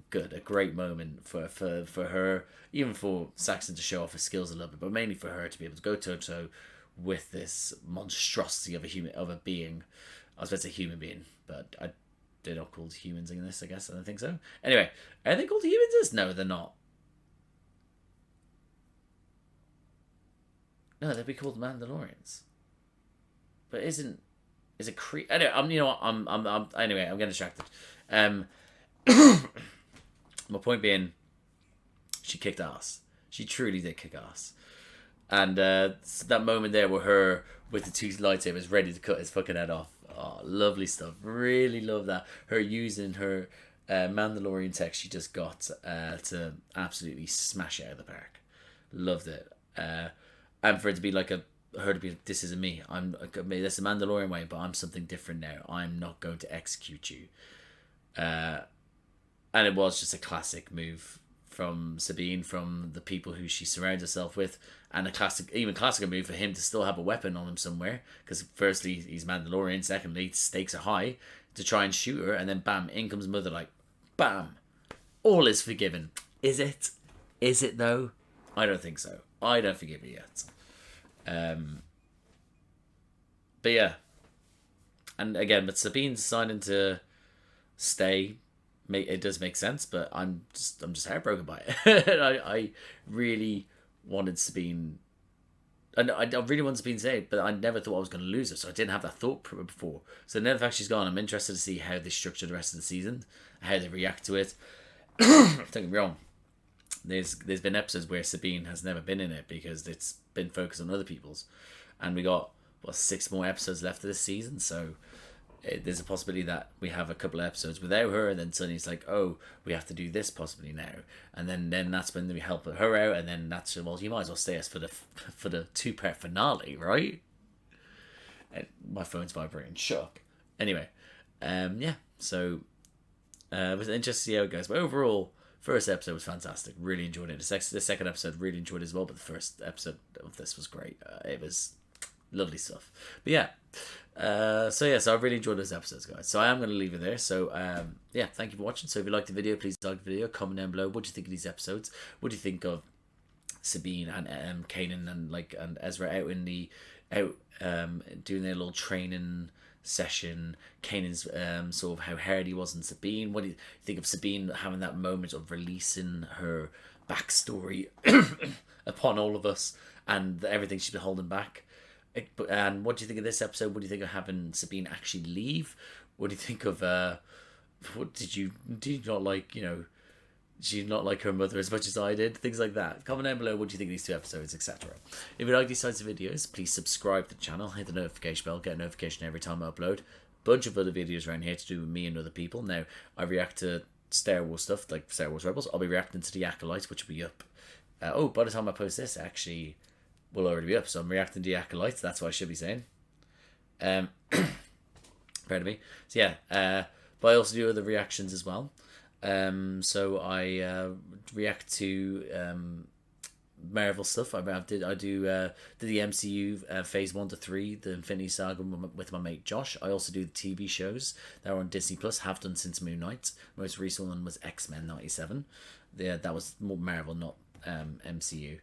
good. A great moment for her, even for Saxon to show off his skills a little bit, but mainly for her to be able to go toe to toe with this monstrosity of a being. I was about to say human being, but they're not called humans in this, I guess. I don't think so. Anyway, are they called humans? No, they're not. No, they'd be called Mandalorians. But is it anyway, anyway, I'm getting distracted. My point being, she kicked ass. She truly did kick ass. And that moment there with her with the two lightsabers ready to cut his fucking head off. Oh, lovely stuff. Really love that. Her using her Mandalorian tech she just got to absolutely smash it out of the park. Loved it. And for it to be like this isn't me. That's a Mandalorian way, but I'm something different now. I'm not going to execute you. And it was just a classic move from Sabine, from the people who she surrounds herself with, and classical move for him to still have a weapon on him somewhere, because firstly he's Mandalorian, secondly stakes are high, to try and shoot her, and then bam, in comes Mother, like bam, all is forgiven. Is it though? I don't think so. I don't forgive her yet. But yeah, and again, but Sabine's deciding to stay. It does make sense, but I'm just heartbroken by it. I really wanted Sabine, and I really wanted Sabine to stay, but I never thought I was going to lose her, so I didn't have that thought before. So now the fact she's gone, I'm interested to see how they structure the rest of the season, how they react to it. Don't get me wrong, there's been episodes where Sabine has never been in it because it's been focused on other people's, and we got 6 more episodes left of this season, so there's a possibility that we have a couple of episodes without her, and then suddenly it's like, oh, we have to do this possibly now, and then that's when we help her out, and then that's, well, you might as well stay us for the 2-part finale, right? And my phone's vibrating. Shock. Anyway, yeah. So it was interesting to see how it goes, but overall, first episode was fantastic. Really enjoyed it. The second episode really enjoyed it as well, but the first episode of this was great. It was Lovely stuff. But yeah. So I really enjoyed those episodes, guys. So I am going to leave it there. So yeah, thank you for watching. So if you liked the video, please like the video, comment down below. What do you think of these episodes? What do you think of Sabine and Kanan and Ezra doing their little training session? Kanan's sort of how hard he was in Sabine. What do you think of Sabine having that moment of releasing her backstory upon all of us and everything she's been holding back? And what do you think of this episode? What do you think of having Sabine actually leave? What do you think of what did you not like, you know, did you not like her mother as much as I did? Things like that. Comment down below what do you think of these two episodes, etc. If you like these types of videos, please subscribe to the channel, hit the notification bell, get a notification every time I upload. Bunch of other videos around here to do with me and other people. Now I react to Star Wars stuff like Star Wars Rebels. I'll be reacting to the Acolytes, which will be up. By the time I post this, actually will already be up. So I'm reacting to the Acolytes. That's what I should be saying. Pardon me. So yeah, but I also do other reactions as well. So I react to Marvel stuff. I do the MCU phase 1 to 3, the Infinity Saga with my mate Josh. I also do the TV shows that are on Disney Plus. Have done since Moon Knight. Most recent one was X-Men '97. That was more Marvel, not MCU.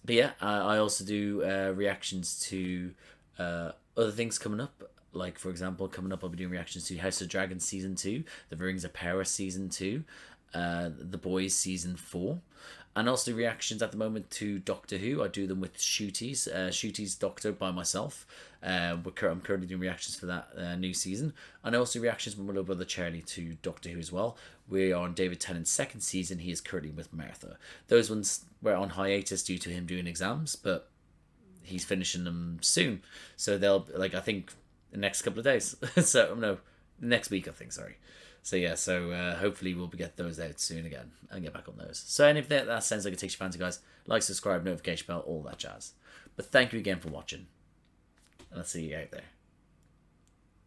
But yeah, I also do reactions to other things coming up. Like, for example, coming up I'll be doing reactions to House of Dragons Season 2, The Rings of Power Season 2, The Boys Season 4, and also reactions at the moment to Doctor Who. I do them with Shooty's Doctor by myself. I'm currently doing reactions for that new season, and also reactions with my little brother Charlie to Doctor Who as well. We are on David Tennant's second season. He is currently with Martha. Those ones were on hiatus due to him doing exams, but he's finishing them soon. So they'll, like, I think the next couple of days. So no, next week I think. Sorry. So yeah, hopefully we'll get those out soon again and get back on those. So and if that sounds like it takes your fancy, guys, like, subscribe, notification bell, all that jazz. But thank you again for watching, and I'll see you out there.